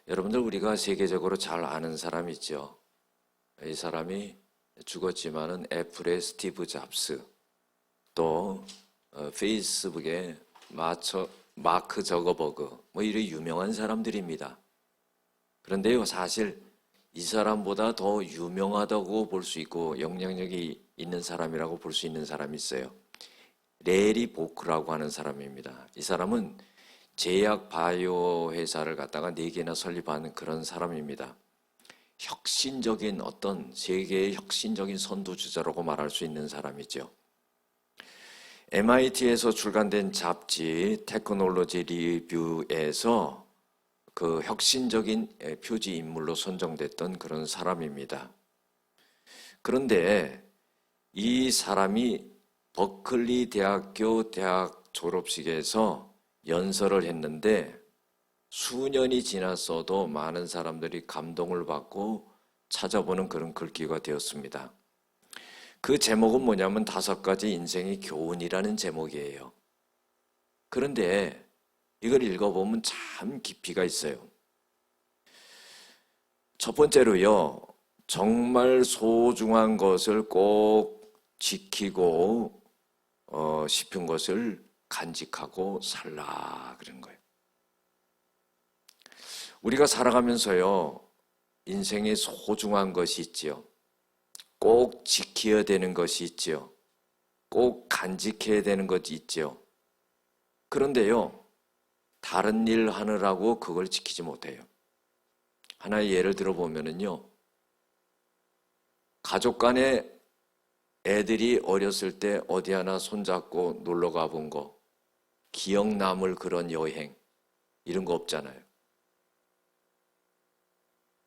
여러분들 우리가 세계적으로 잘 아는 사람 있죠. 이 사람이 죽었지만은 애플의 스티브 잡스, 또 페이스북의 마크 저거버그, 뭐 이런 유명한 사람들입니다. 그런데요, 사실 이 사람보다 더 유명하다고 볼 수 있고 영향력이 있는 사람이라고 볼 수 있는 사람이 있어요. 레리 보크라고 하는 사람입니다. 이 사람은 제약 바이오 회사를 갖다가 4개나 설립하는 그런 사람입니다. 혁신적인 어떤 세계의 혁신적인 선두주자라고 말할 수 있는 사람이죠. MIT에서 출간된 잡지 테크놀로지 리뷰에서 그 혁신적인 표지 인물로 선정됐던 그런 사람입니다. 그런데 이 사람이 버클리 대학교 대학 졸업식에서 연설을 했는데 수년이 지났어도 많은 사람들이 감동을 받고 찾아보는 그런 글귀가 되었습니다. 그 제목은 뭐냐면 5가지 인생의 교훈이라는 제목이에요. 그런데 이걸 읽어보면 참 깊이가 있어요. 첫 번째로요, 정말 소중한 것을 꼭 지키고 싶은 것을 간직하고 살라 그런 거예요. 우리가 살아가면서요, 인생에 소중한 것이 있지요. 꼭 지켜야 되는 것이 있지요. 꼭 간직해야 되는 것이 있지요. 그런데요, 다른 일 하느라고 그걸 지키지 못해요. 하나의 예를 들어보면요, 가족 간에 애들이 어렸을 때 어디 하나 손잡고 놀러 가본 거, 기억 남을 그런 여행, 이런 거 없잖아요.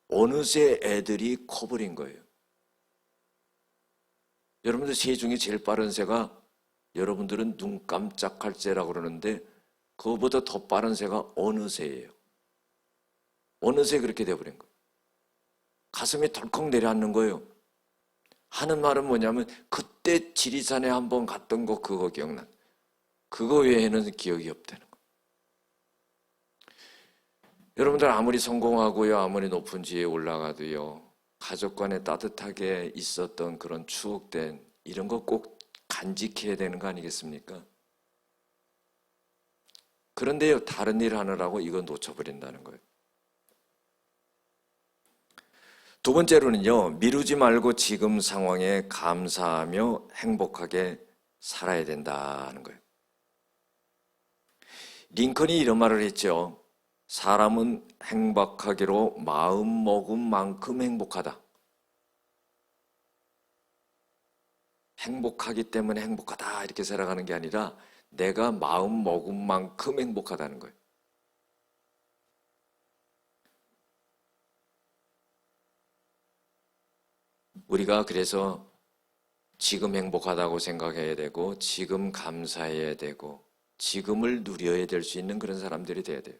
어느새 애들이 커버린 거예요. 여러분들 새 중에 제일 빠른 새가, 여러분들은 눈 깜짝할 새라고 그러는데 그거보다 더 빠른 새가 어느 새예요. 어느새 그렇게 돼버린 거예요. 가슴이 덜컥 내려앉는 거예요. 하는 말은 뭐냐면 그때 지리산에 한번 갔던 거 그거 기억나. 그거 외에는 기억이 없다는 거예요. 여러분들 아무리 성공하고요, 아무리 높은 지위에 올라가도요, 가족 간에 따뜻하게 있었던 그런 추억된 이런 거 꼭 간직해야 되는 거 아니겠습니까? 그런데요, 다른 일 하느라고 이거 놓쳐버린다는 거예요. 두 번째로는요, 미루지 말고 지금 상황에 감사하며 행복하게 살아야 된다는 거예요. 링컨이 이런 말을 했죠. 사람은 행복하기로 마음 먹은 만큼 행복하다. 행복하기 때문에 행복하다 이렇게 살아가는 게 아니라 내가 마음 먹은 만큼 행복하다는 거예요. 우리가 그래서 지금 행복하다고 생각해야 되고 지금 감사해야 되고 지금을 누려야 될 수 있는 그런 사람들이 돼야 돼요.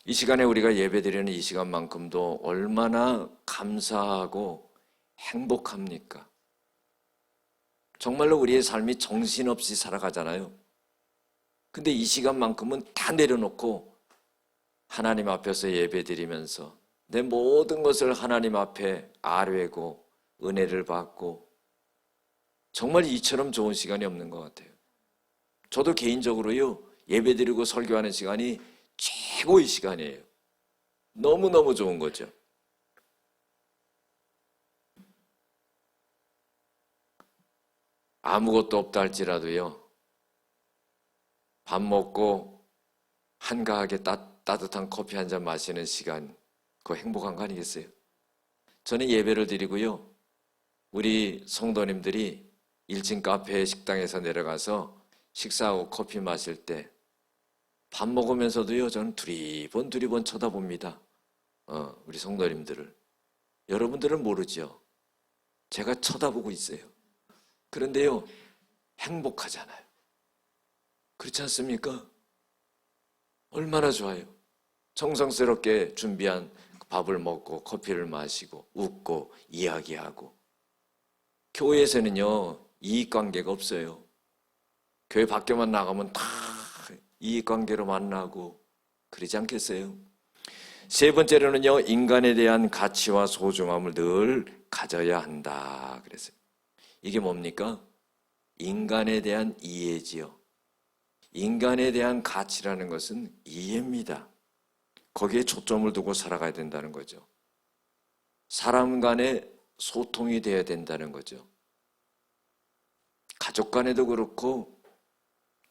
이 시간에 우리가 예배드리는 이 시간만큼도 얼마나 감사하고 행복합니까? 정말로 우리의 삶이 정신없이 살아가잖아요. 근데 이 시간만큼은 다 내려놓고 하나님 앞에서 예배드리면서 내 모든 것을 하나님 앞에 아뢰고 은혜를 받고 정말 이처럼 좋은 시간이 없는 것 같아요. 저도 개인적으로요, 예배드리고 설교하는 시간이 최고의 시간이에요. 너무너무 좋은 거죠. 아무것도 없다 할지라도요, 밥 먹고 한가하게 따뜻한 커피 한 잔 마시는 시간, 그거 행복한 거 아니겠어요? 저는 예배를 드리고요, 우리 성도님들이 1층 카페 식당에서 내려가서 식사하고 커피 마실 때 밥 먹으면서도요, 저는 두리번 쳐다봅니다. 우리 성도님들을. 여러분들은 모르죠. 제가 쳐다보고 있어요. 그런데요, 행복하잖아요. 그렇지 않습니까? 얼마나 좋아요. 정성스럽게 준비한 밥을 먹고 커피를 마시고 웃고 이야기하고. 교회에서는요, 이익관계가 없어요. 교회 밖에만 나가면 다 이익관계로 만나고 그러지 않겠어요? 세 번째로는요, 인간에 대한 가치와 소중함을 늘 가져야 한다 그랬어요. 이게 뭡니까? 인간에 대한 이해지요. 인간에 대한 가치라는 것은 이해입니다. 거기에 초점을 두고 살아가야 된다는 거죠. 사람 간의 소통이 돼야 된다는 거죠. 가족 간에도 그렇고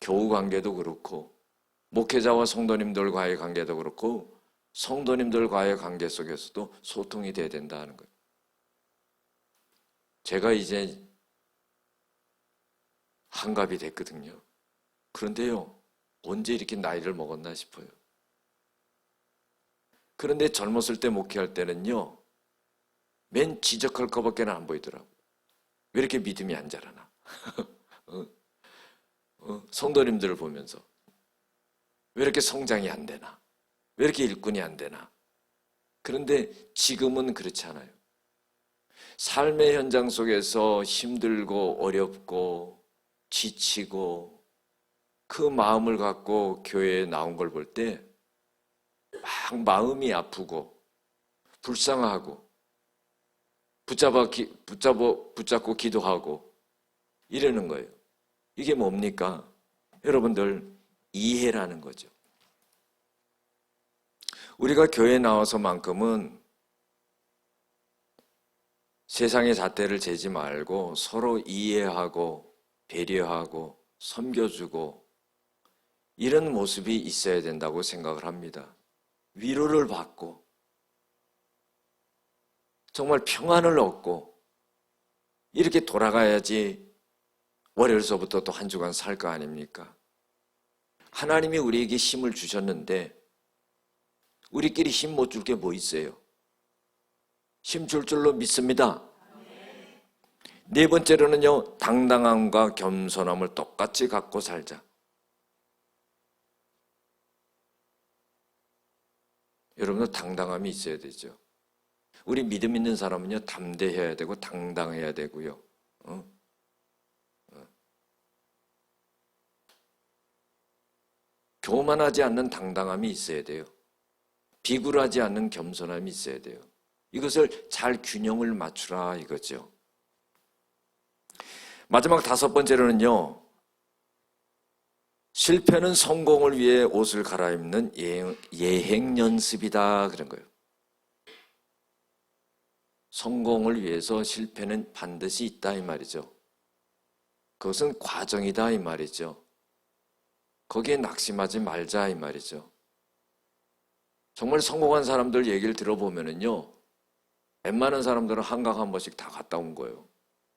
교우 관계도 그렇고 목회자와 성도님들과의 관계도 그렇고 성도님들과의 관계 속에서도 소통이 돼야 된다는 거예요. 제가 이제 한갑이 됐거든요. 그런데요, 언제 이렇게 나이를 먹었나 싶어요. 그런데 젊었을 때 목회할 때는요, 맨 지적할 것밖에 안 보이더라고요. 왜 이렇게 믿음이 안 자라나? 성도님들을 보면서 왜 이렇게 성장이 안 되나? 왜 이렇게 일꾼이 안 되나? 그런데 지금은 그렇지 않아요. 삶의 현장 속에서 힘들고 어렵고 지치고 그 마음을 갖고 교회에 나온 걸 볼 때 막 마음이 아프고 불쌍하고 붙잡고 기도하고 이러는 거예요. 이게 뭡니까? 여러분들, 이해라는 거죠. 우리가 교회에 나와서만큼은 세상의 잣대를 재지 말고 서로 이해하고 배려하고 섬겨주고 이런 모습이 있어야 된다고 생각을 합니다. 위로를 받고 정말 평안을 얻고 이렇게 돌아가야지 월요일서부터 또 한 주간 살 거 아닙니까? 하나님이 우리에게 힘을 주셨는데 우리끼리 힘 못 줄 게 뭐 있어요? 힘 줄 줄로 믿습니다. 네 번째로는요, 당당함과 겸손함을 똑같이 갖고 살자. 여러분들 당당함이 있어야 되죠. 우리 믿음 있는 사람은요, 담대해야 되고 당당해야 되고요. 교만하지 않는 당당함이 있어야 돼요. 비굴하지 않는 겸손함이 있어야 돼요. 이것을 잘 균형을 맞추라 이거죠. 마지막 다섯 번째로는요, 실패는 성공을 위해 옷을 갈아입는 예행 연습이다 그런 거예요. 성공을 위해서 실패는 반드시 있다 이 말이죠. 그것은 과정이다 이 말이죠. 거기에 낙심하지 말자 이 말이죠. 정말 성공한 사람들 얘기를 들어보면은요, 웬만한 사람들은 한강 한 번씩 다 갔다 온 거예요.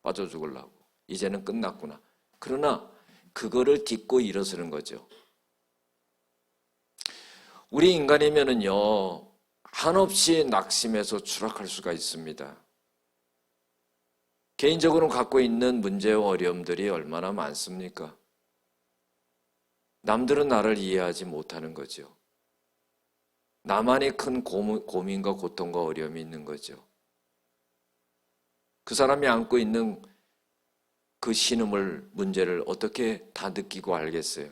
빠져 죽으려고. 이제는 끝났구나. 그러나 그거를 딛고 일어서는 거죠. 우리 인간이면은요, 한없이 낙심해서 추락할 수가 있습니다. 개인적으로 갖고 있는 문제와 어려움들이 얼마나 많습니까? 남들은 나를 이해하지 못하는 거죠. 나만의 큰 고민과 고통과 어려움이 있는 거죠. 그 사람이 안고 있는 그 신음을, 문제를 어떻게 다 느끼고 알겠어요?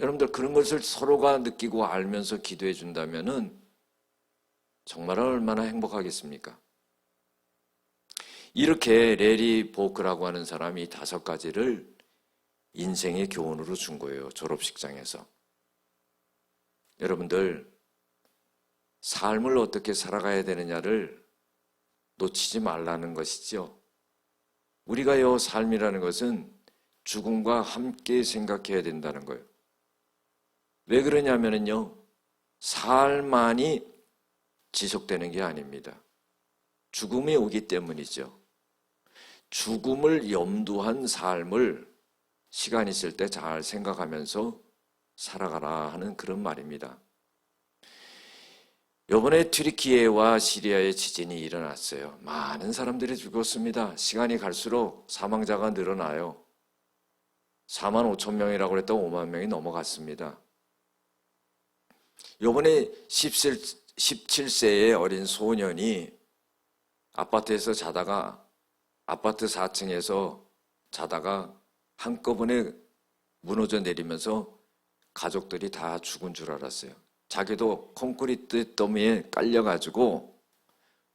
여러분들 그런 것을 서로가 느끼고 알면서 기도해 준다면은 정말 얼마나 행복하겠습니까? 이렇게 레리 보크라고 하는 사람이 5가지를 인생의 교훈으로 준 거예요. 졸업식장에서. 여러분들, 삶을 어떻게 살아가야 되느냐를 놓치지 말라는 것이죠. 우리가요, 삶이라는 것은 죽음과 함께 생각해야 된다는 거예요. 왜 그러냐면요, 삶만이 지속되는 게 아닙니다. 죽음이 오기 때문이죠. 죽음을 염두한 삶을 시간 있을 때 잘 생각하면서 살아가라 하는 그런 말입니다. 이번에 튀르키예와 시리아의 지진이 일어났어요. 많은 사람들이 죽었습니다. 시간이 갈수록 사망자가 늘어나요. 4만 5천 명이라고 했다가 5만 명이 넘어갔습니다. 이번에 17세의 어린 소년이 아파트에서 자다가, 아파트 4층에서 자다가 한꺼번에 무너져 내리면서 가족들이 다 죽은 줄 알았어요. 자기도 콘크리트 더미에 깔려가지고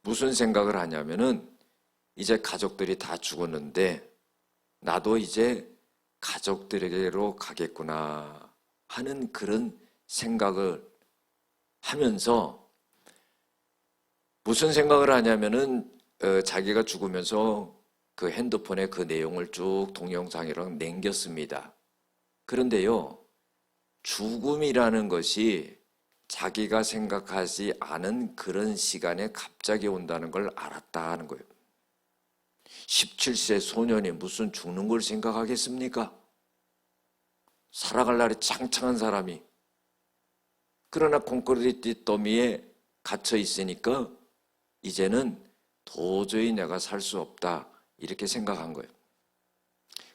무슨 생각을 하냐면은 이제 가족들이 다 죽었는데 나도 이제 가족들에게로 가겠구나 하는 그런 생각을 하면서 무슨 생각을 하냐면은 자기가 죽으면서 그 핸드폰에 그 내용을 쭉 동영상이랑 남겼습니다. 그런데요, 죽음이라는 것이 자기가 생각하지 않은 그런 시간에 갑자기 온다는 걸 알았다 하는 거예요. 17세 소년이 무슨 죽는 걸 생각하겠습니까? 살아갈 날이 창창한 사람이. 그러나 콘크리트 더미에 갇혀 있으니까 이제는 도저히 내가 살 수 없다 이렇게 생각한 거예요.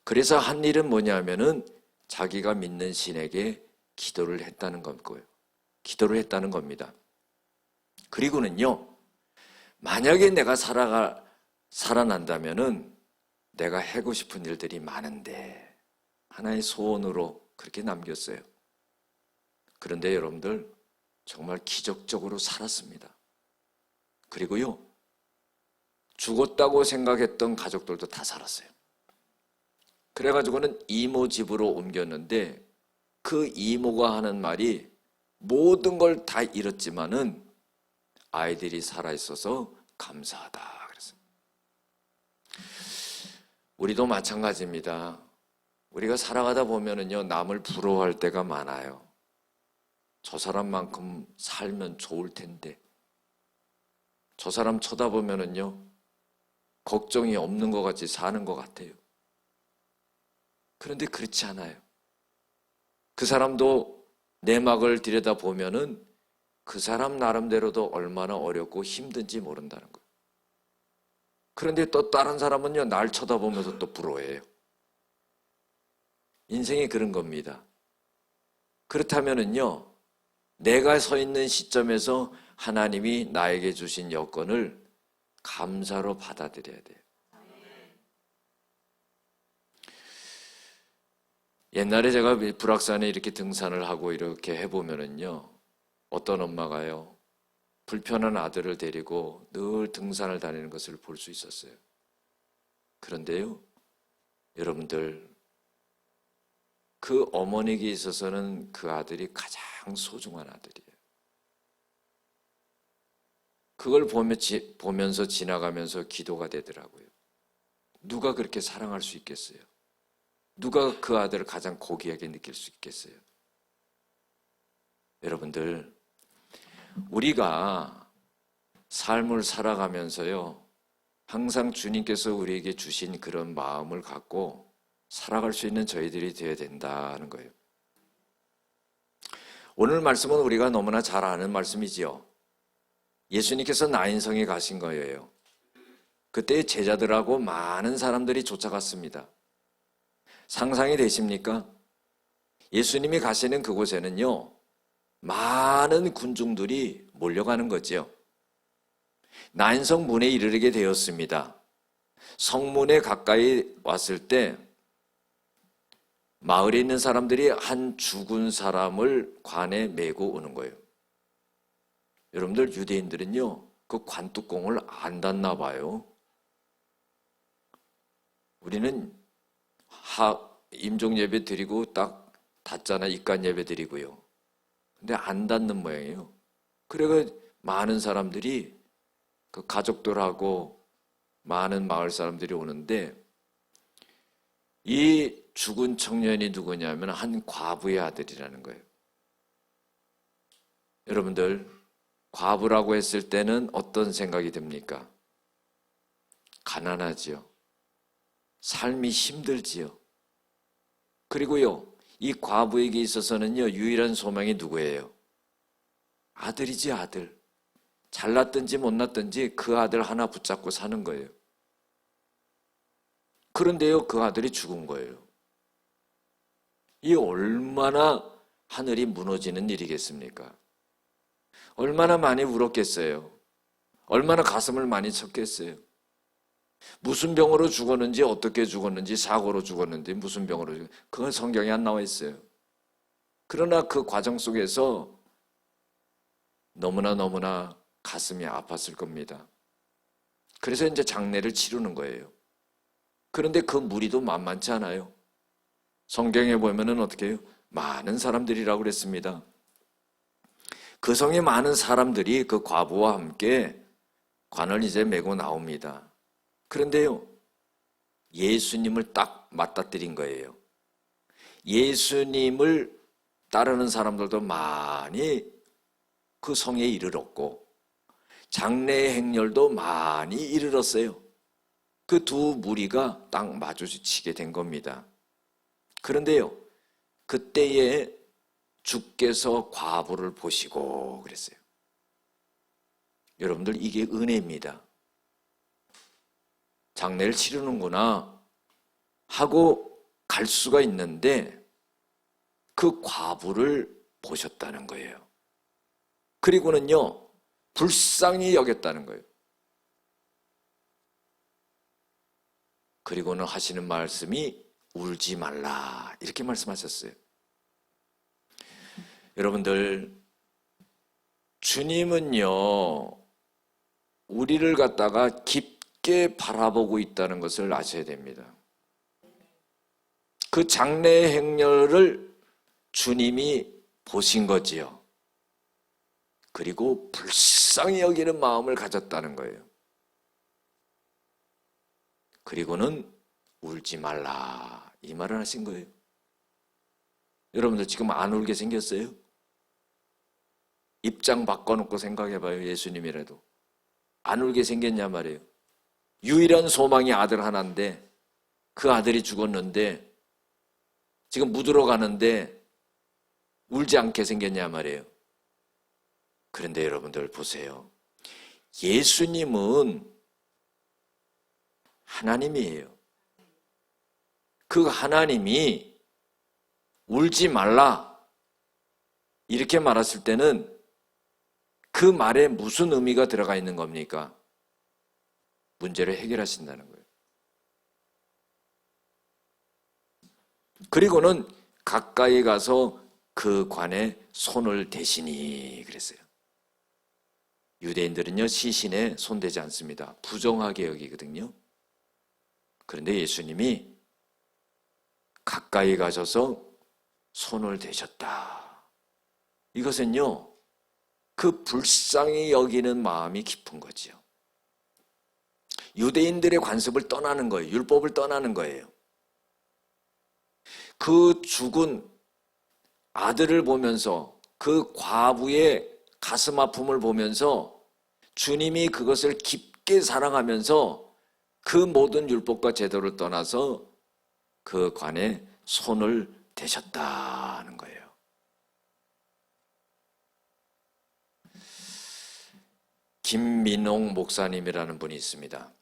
그래서 한 일은 뭐냐면은 자기가 믿는 신에게 기도를 했다는 거고요. 기도를 했다는 겁니다. 그리고는요, 만약에 내가 살아난다면은 내가 하고 싶은 일들이 많은데 하나의 소원으로 그렇게 남겼어요. 그런데 여러분들 정말 기적적으로 살았습니다. 그리고요, 죽었다고 생각했던 가족들도 다 살았어요. 그래가지고는 이모 집으로 옮겼는데 그 이모가 하는 말이 모든 걸 다 잃었지만은 아이들이 살아있어서 감사하다 그랬어요. 우리도 마찬가지입니다. 우리가 살아가다 보면은요, 남을 부러워할 때가 많아요. 저 사람만큼 살면 좋을 텐데. 저 사람 쳐다보면은요, 걱정이 없는 것 같이 사는 것 같아요. 그런데 그렇지 않아요. 그 사람도 내막을 들여다보면은 그 사람 나름대로도 얼마나 어렵고 힘든지 모른다는 거예요. 그런데 또 다른 사람은요, 날 쳐다보면서 또 부러워해요. 인생이 그런 겁니다. 그렇다면은요, 내가 서 있는 시점에서 하나님이 나에게 주신 여건을 감사로 받아들여야 돼요. 옛날에 제가 불악산에 이렇게 등산을 하고 이렇게 해보면은요, 어떤 엄마가요, 불편한 아들을 데리고 늘 등산을 다니는 것을 볼 수 있었어요. 그런데요, 여러분들, 그 어머니에게 있어서는 그 아들이 가장 소중한 아들이에요. 그걸 보면서 지나가면서 기도가 되더라고요. 누가 그렇게 사랑할 수 있겠어요? 누가 그 아들을 가장 고귀하게 느낄 수 있겠어요? 여러분들, 우리가 삶을 살아가면서요, 항상 주님께서 우리에게 주신 그런 마음을 갖고 살아갈 수 있는 저희들이 되어야 된다는 거예요. 오늘 말씀은 우리가 너무나 잘 아는 말씀이지요. 예수님께서 나인성에 가신 거예요. 그때 제자들하고 많은 사람들이 쫓아갔습니다. 상상이 되십니까? 예수님이 가시는 그곳에는요, 많은 군중들이 몰려가는 거죠. 나인성 문에 이르게 되었습니다. 성문에 가까이 왔을 때 마을에 있는 사람들이 한 죽은 사람을 관에 메고 오는 거예요. 여러분들, 유대인들은요, 그 관뚜껑을 안 닫나 봐요. 우리는 임종 예배 드리고 딱 닫잖아, 입간 예배 드리고요. 근데 안 닫는 모양이에요. 그래가 많은 사람들이 그 가족들하고 많은 마을 사람들이 오는데, 이 죽은 청년이 누구냐면 한 과부의 아들이라는 거예요. 여러분들, 과부라고 했을 때는 어떤 생각이 듭니까? 가난하지요. 삶이 힘들지요. 그리고요, 이 과부에게 있어서는요, 유일한 소망이 누구예요? 아들이지, 아들. 잘났든지 못났든지 그 아들 하나 붙잡고 사는 거예요. 그런데요, 그 아들이 죽은 거예요. 이 얼마나 하늘이 무너지는 일이겠습니까? 얼마나 많이 울었겠어요? 얼마나 가슴을 많이 쳤겠어요? 무슨 병으로 죽었는지, 어떻게 죽었는지, 사고로 죽었는지, 무슨 병으로 죽었는지, 그건 성경에 안 나와 있어요. 그러나 그 과정 속에서 너무나 가슴이 아팠을 겁니다. 그래서 이제 장례를 치르는 거예요. 그런데 그 무리도 만만치 않아요. 성경에 보면은 어떻게 해요? 많은 사람들이라고 그랬습니다. 그 성에 많은 사람들이 그 과부와 함께 관을 이제 메고 나옵니다. 그런데요, 예수님을 딱 맞닥뜨린 거예요. 예수님을 따르는 사람들도 많이 그 성에 이르렀고 장례 행렬도 많이 이르렀어요. 그 두 무리가 딱 마주치게 된 겁니다. 그런데요, 그때에 주께서 과부를 보시고 그랬어요. 여러분들, 이게 은혜입니다. 장례를 치르는구나 하고 갈 수가 있는데 그 과부를 보셨다는 거예요. 그리고는요, 불쌍히 여겼다는 거예요. 그리고는 하시는 말씀이 울지 말라, 이렇게 말씀하셨어요. 여러분들, 주님은요, 우리를 갖다가 깊게 바라보고 있다는 것을 아셔야 됩니다. 그 장례 행렬을 주님이 보신 거지요. 그리고 불쌍히 여기는 마음을 가졌다는 거예요. 그리고는 울지 말라, 이 말을 하신 거예요. 여러분들 지금 안 울게 생겼어요? 입장 바꿔놓고 생각해봐요. 예수님이라도 안 울게 생겼냐 말이에요. 유일한 소망이 아들 하나인데 그 아들이 죽었는데 지금 묻으러 가는데 울지 않게 생겼냐 말이에요. 그런데 여러분들 보세요. 예수님은 하나님이에요. 그 하나님이 울지 말라 이렇게 말했을 때는 그 말에 무슨 의미가 들어가 있는 겁니까? 문제를 해결하신다는 거예요. 그리고는 가까이 가서 그 관에 손을 대시니 그랬어요. 유대인들은요, 시신에 손대지 않습니다. 부정하게 여기거든요. 그런데 예수님이 가까이 가셔서 손을 대셨다. 이것은요, 그 불쌍히 여기는 마음이 깊은 거지요. 유대인들의 관습을 떠나는 거예요. 율법을 떠나는 거예요. 그 죽은 아들을 보면서 그 과부의 가슴 아픔을 보면서 주님이 그것을 깊게 사랑하면서 그 모든 율법과 제도를 떠나서 그 관에 손을 대셨다는 거예요. 김민홍 목사님이라는 분이 있습니다.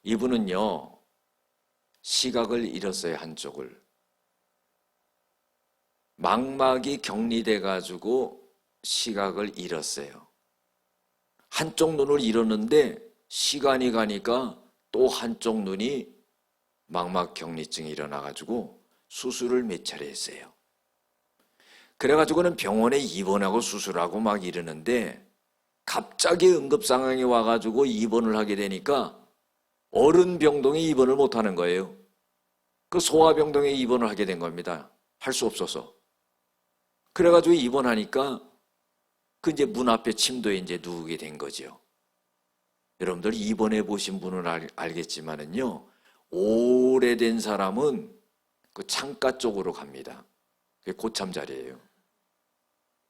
이분은요, 시각을 잃었어요. 한쪽을. 망막이 격리돼 가지고 시각을 잃었어요. 한쪽 눈을 잃었는데 시간이 가니까 또 한쪽 눈이 망막 격리증이 일어나 가지고 수술을 몇 차례 했어요. 그래 가지고는 병원에 입원하고 수술하고 막 이러는데 갑자기 응급 상황이 와 가지고 입원을 하게 되니까 어른 병동에 입원을 못 하는 거예요. 그 소아병동에 입원을 하게 된 겁니다. 할 수 없어서. 그래 가지고 입원하니까 그 이제 문 앞에 침도에 이제 누우게 된 거죠. 여러분들 입원해 보신 분은 알겠지만은요, 오래된 사람은 그 창가 쪽으로 갑니다. 그게 고참 자리예요.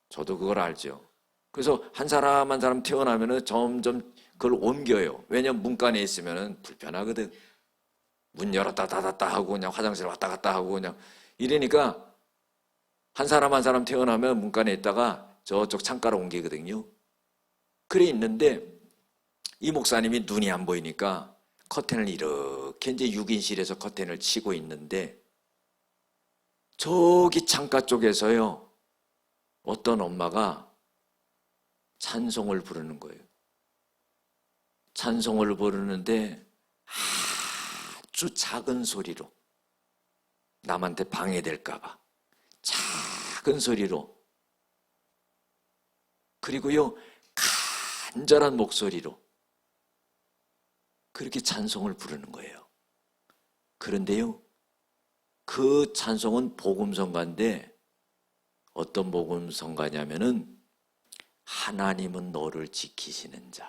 저도 그걸 알죠. 그래서 한 사람 한 사람 태어나면은 점점 그걸 옮겨요. 왜냐면 문간에 있으면은 불편하거든. 문 열었다 닫았다 하고 그냥 화장실 왔다 갔다 하고 그냥 이러니까 한 사람 한 사람 태어나면 문간에 있다가 저쪽 창가로 옮기거든요. 그래 있는데 이 목사님이 눈이 안 보이니까 커튼을 이렇게 이제 6인실에서 커튼을 치고 있는데 저기 창가 쪽에서요, 어떤 엄마가 찬송을 부르는 거예요. 찬송을 부르는데 아주 작은 소리로, 남한테 방해될까 봐 작은 소리로, 그리고요 간절한 목소리로 그렇게 찬송을 부르는 거예요. 그런데요 그 찬송은 복음성가인데 어떤 복음성가냐면은 하나님은 너를 지키시는 자,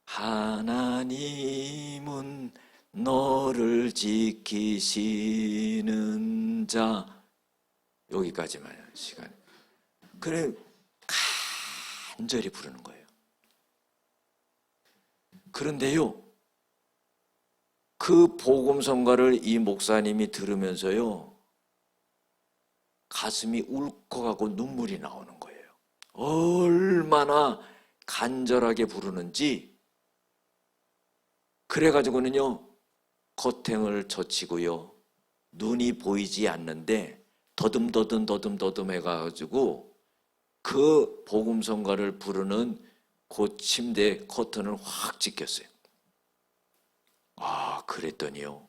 하나님은 너를 지키시는 자, 여기까지만 시간. 그래 간절히 부르는 거예요. 그런데요 그 복음성가를 이 목사님이 들으면서요 가슴이 울컥하고 눈물이 나오는 거예요. 얼마나 간절하게 부르는지. 그래가지고는요 겉행을 젖히고요 눈이 보이지 않는데 더듬 해가지고 그 복음성가를 부르는 그 침대 커튼을 확 찢겼어요. 그랬더니요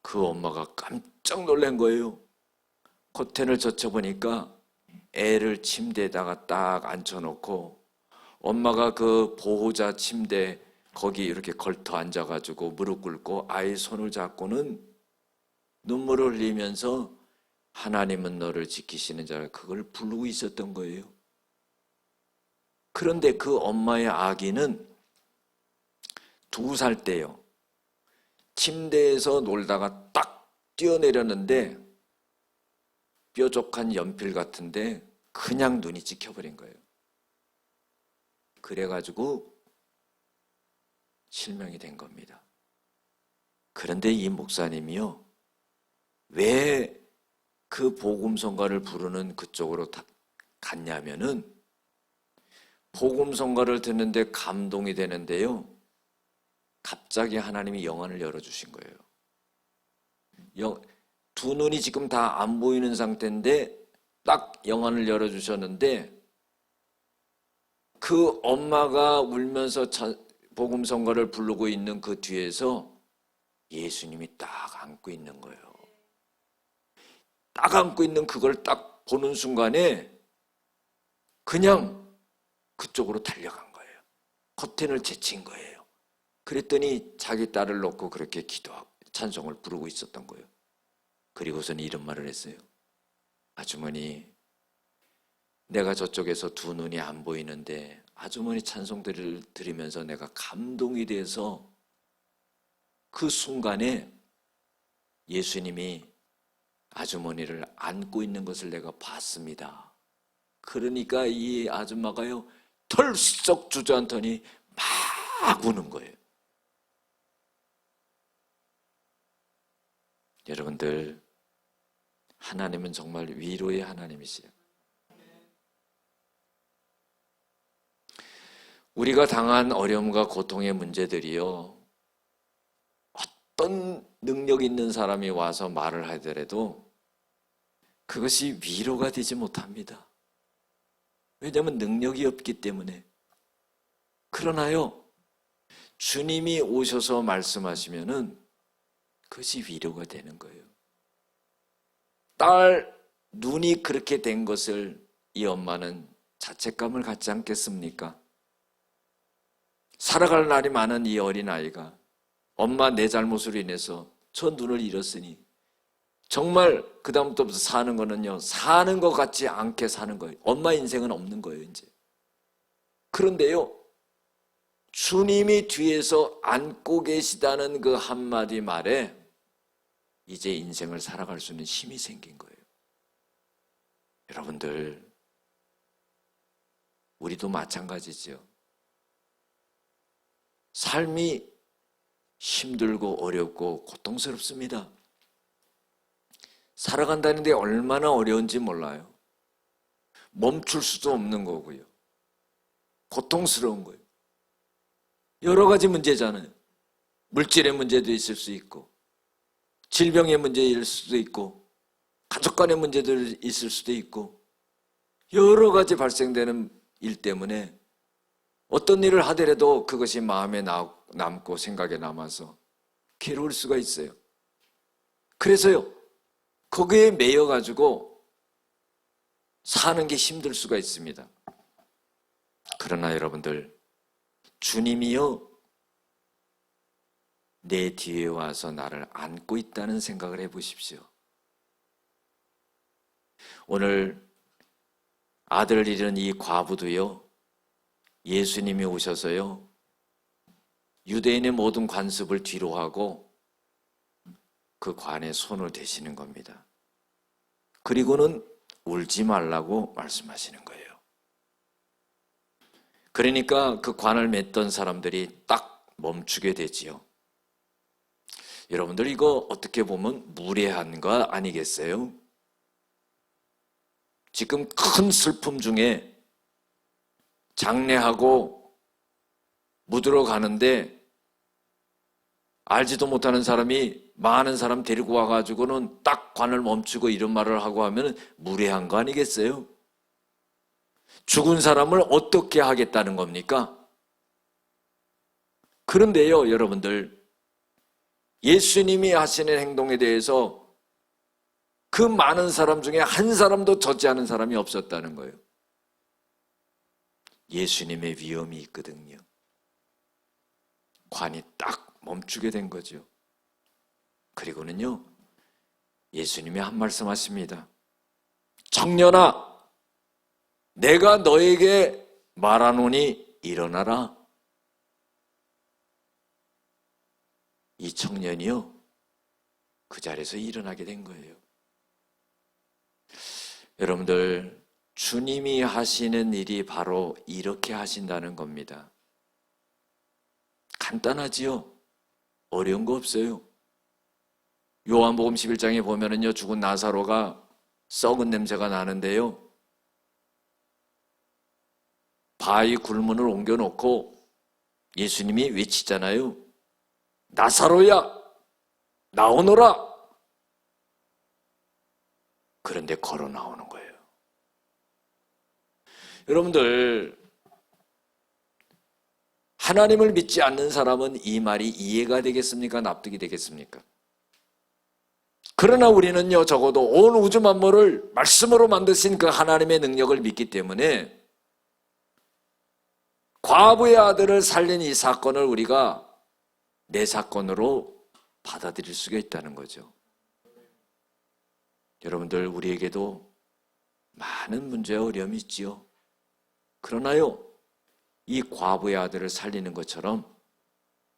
그 엄마가 깜짝 놀란 거예요. 커튼을 젖혀보니까 애를 침대에다가 딱 앉혀놓고 엄마가 그 보호자 침대 거기 이렇게 걸터 앉아가지고 무릎 꿇고 아이 손을 잡고는 눈물을 흘리면서 하나님은 너를 지키시는 자를 그걸 부르고 있었던 거예요. 그런데 그 엄마의 아기는 2살 때요 침대에서 놀다가 딱 뛰어내렸는데 뾰족한 연필 같은데 그냥 눈이 찍혀버린 거예요. 그래가지고 실명이 된 겁니다. 그런데 이 목사님이요 왜 그 복음성가를 부르는 그쪽으로 갔냐면은 복음성가를 듣는데 감동이 되는데요 갑자기 하나님이 영안을 열어주신 거예요. 두 눈이 지금 다 안 보이는 상태인데 딱 영안을 열어주셨는데 그 엄마가 울면서 복음성가를 부르고 있는 그 뒤에서 예수님이 딱 안고 있는 거예요. 딱 안고 있는 그걸 딱 보는 순간에 그냥 그쪽으로 달려간 거예요. 커튼을 제친 거예요. 그랬더니 자기 딸을 놓고 그렇게 기도하고 찬송을 부르고 있었던 거예요. 그리고서는 이런 말을 했어요. 아주머니, 내가 저쪽에서 두 눈이 안 보이는데 아주머니 찬송들을 들으면서 내가 감동이 돼서 그 순간에 예수님이 아주머니를 안고 있는 것을 내가 봤습니다. 그러니까 이 아줌마가요 털썩 주저앉더니 막 우는 거예요. 여러분들, 하나님은 정말 위로의 하나님이시에요. 우리가 당한 어려움과 고통의 문제들이요 어떤 능력 있는 사람이 와서 말을 하더라도 그것이 위로가 되지 못합니다. 왜냐하면 능력이 없기 때문에. 그러나요 주님이 오셔서 말씀하시면은 그것이 위로가 되는 거예요. 딸 눈이 그렇게 된 것을 이 엄마는 자책감을 갖지 않겠습니까? 살아갈 날이 많은 이 어린아이가 엄마 내 잘못으로 인해서 저 눈을 잃었으니 정말 그 다음부터 사는 거는요 사는 것 같지 않게 사는 거예요. 엄마 인생은 없는 거예요 이제. 그런데요 주님이 뒤에서 안고 계시다는 그 한마디 말에 이제 인생을 살아갈 수 있는 힘이 생긴 거예요. 여러분들, 우리도 마찬가지죠. 삶이 힘들고 어렵고 고통스럽습니다. 살아간다는 데 얼마나 어려운지 몰라요. 멈출 수도 없는 거고요. 고통스러운 거예요. 여러 가지 문제잖아요. 물질의 문제도 있을 수 있고 질병의 문제일 수도 있고 가족 간의 문제도 있을 수도 있고 여러 가지 발생되는 일 때문에 어떤 일을 하더라도 그것이 마음에 남고 생각에 남아서 괴로울 수가 있어요. 그래서요 거기에 매여가지고 사는 게 힘들 수가 있습니다. 그러나 여러분들, 주님이요, 내 뒤에 와서 나를 안고 있다는 생각을 해보십시오. 오늘 아들을 잃은 이 과부도요, 예수님이 오셔서요, 유대인의 모든 관습을 뒤로 하고 그 관에 손을 대시는 겁니다. 그리고는 울지 말라고 말씀하시는 거예요. 그러니까 그 관을 맺던 사람들이 딱 멈추게 되지요. 여러분들, 이거 어떻게 보면 무례한 거 아니겠어요? 지금 큰 슬픔 중에 장례하고 묻으러 가는데 알지도 못하는 사람이 많은 사람 데리고 와가지고는 딱 관을 멈추고 이런 말을 하고 하면 무례한 거 아니겠어요? 죽은 사람을 어떻게 하겠다는 겁니까? 그런데요, 여러분들, 예수님이 하시는 행동에 대해서 그 많은 사람 중에 한 사람도 젖지 않은 사람이 없었다는 거예요. 예수님의 위엄이 있거든요. 관이 딱 멈추게 된 거죠. 그리고는요, 예수님이 한 말씀 하십니다. 청년아, 내가 너에게 말하노니 일어나라. 이 청년이요, 그 자리에서 일어나게 된 거예요. 여러분들, 주님이 하시는 일이 바로 이렇게 하신다는 겁니다. 간단하지요? 어려운 거 없어요. 요한복음 11장에 보면은요, 죽은 나사로가 썩은 냄새가 나는데요, 바위 굴문을 옮겨놓고 예수님이 외치잖아요. 나사로야, 나오너라. 그런데 걸어 나오는 거예요. 여러분들, 하나님을 믿지 않는 사람은 이 말이 이해가 되겠습니까? 납득이 되겠습니까? 그러나 우리는요, 적어도 온 우주 만물을 말씀으로 만드신 그 하나님의 능력을 믿기 때문에 과부의 아들을 살린 이 사건을 우리가 내 사건으로 받아들일 수가 있다는 거죠. 여러분들, 우리에게도 많은 문제와 어려움이 있지요. 그러나요, 이 과부의 아들을 살리는 것처럼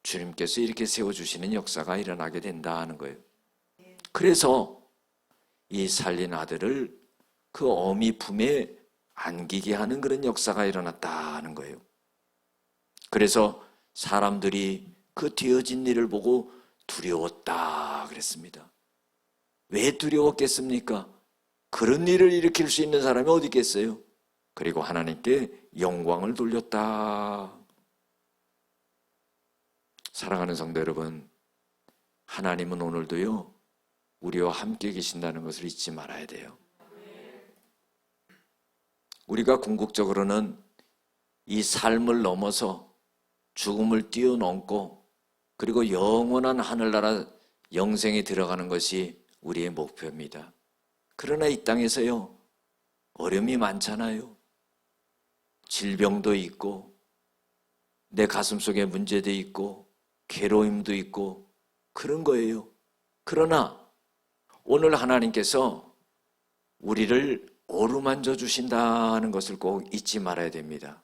주님께서 이렇게 세워주시는 역사가 일어나게 된다는 거예요. 그래서 이 살린 아들을 그 어미 품에 안기게 하는 그런 역사가 일어났다는 거예요. 그래서 사람들이 그 되어진 일을 보고 두려웠다 그랬습니다. 왜 두려웠겠습니까? 그런 일을 일으킬 수 있는 사람이 어디 있겠어요? 그리고 하나님께 영광을 돌렸다. 사랑하는 성도 여러분, 하나님은 오늘도요, 우리와 함께 계신다는 것을 잊지 말아야 돼요. 우리가 궁극적으로는 이 삶을 넘어서 죽음을 뛰어넘고 그리고 영원한 하늘나라 영생에 들어가는 것이 우리의 목표입니다. 그러나 이 땅에서요, 어려움이 많잖아요. 질병도 있고 내 가슴속에 문제도 있고 괴로움도 있고 그런 거예요. 그러나 오늘 하나님께서 우리를 어루만져 주신다는 것을 꼭 잊지 말아야 됩니다.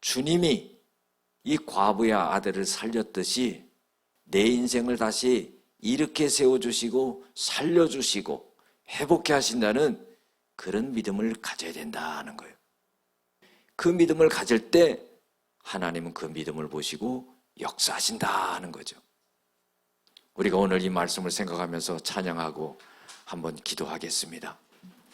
주님이 이 과부의 아들을 살렸듯이 내 인생을 다시 이렇게 세워주시고 살려주시고 회복해 하신다는 그런 믿음을 가져야 된다는 거예요. 그 믿음을 가질 때 하나님은 그 믿음을 보시고 역사하신다는 거죠. 우리가 오늘 이 말씀을 생각하면서 찬양하고 한번 기도하겠습니다.